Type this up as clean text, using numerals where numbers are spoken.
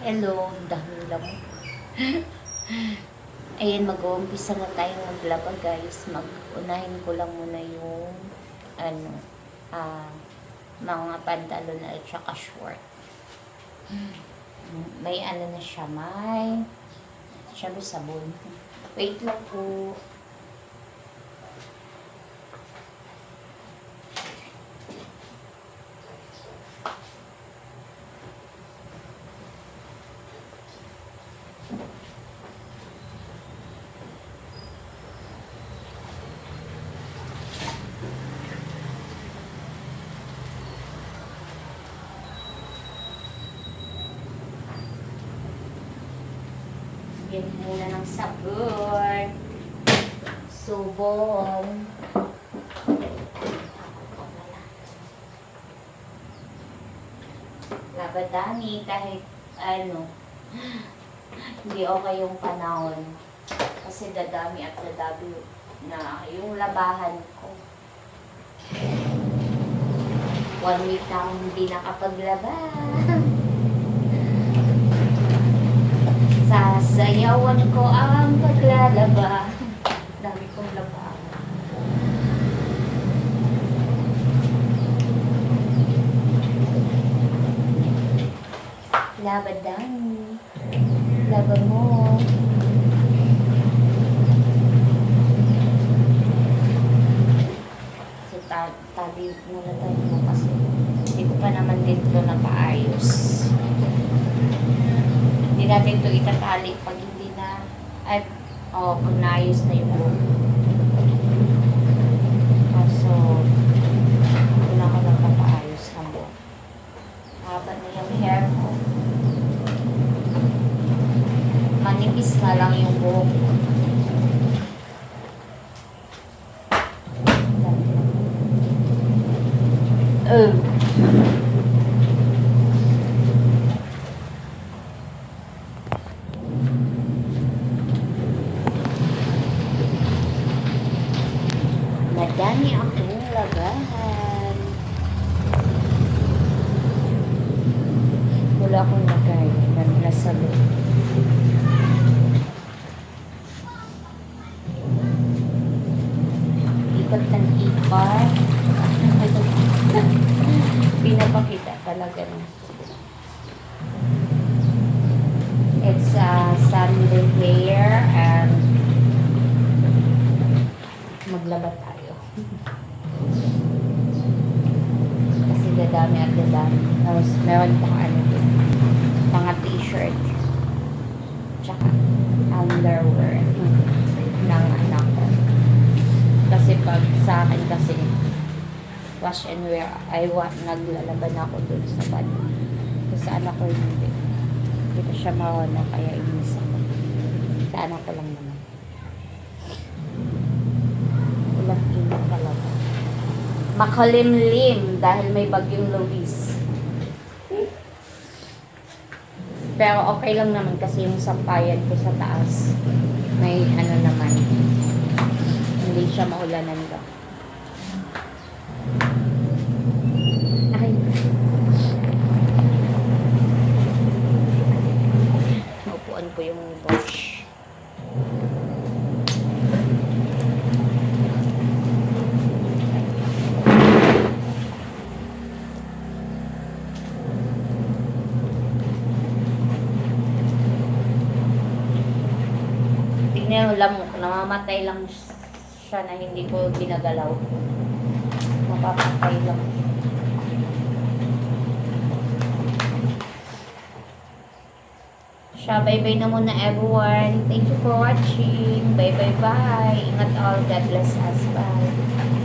Hello, dahil lang. Ayan, mag-uumpisa na tayo maglaba guys. Mag-unahin ko lang muna yung ano, mga pantalon at saka short. May ano na siya, may sabon. Wait lang po. Yan muna ng sabon. Subong. Labadani kahit ano, hindi okay yung panahon. Kasi dadami at dadami na yung labahan ko. 1 week na akong hindi nakapaglaba. Sasayawan ko ang paglalaba. Dami kong laba. Labadani. Laba mo. So, tabi muna tayo kasi hindi ko pa naman dito nakaayos. Hindi natin ito itatali pag hindi na, kung naayos na yung buhok. Kaso, hindi na ako nagpapaayos ng buhok. Haba na yung hair ko. Manipis na lang yung buhok ko. Madami akong labahan. Wala akong lagay. Nasa loob. Ikot ng ikot. Pinapakita talaga na. It's Sunday hair and maglaba tayo. Kasi dadami at dadami. Tapos meron pang ano din. Mga t-shirt. Tsaka underwear ng anak ko. Kasi pag sa akin kasi wash and wear, naglalaban ako dun sa bad. Kasi sa anak ko hindi. Hindi ko siya mauna kaya inis ako. Sa anak ko lang naman. Walang init talaga. Makalimlim dahil may bagyong Luis. Pero okay lang naman kasi yung sampayan ko sa taas. May ano naman. Hindi siya maulanan ba. Ay. Naupuan ko yung brush. Tingnan lang, namamatay lang siya na hindi ko ginagalaw. Mapapatay lang. Siya, bye-bye na muna everyone. Thank you for watching. Bye-bye-bye. Ingat all. God bless us. Bye.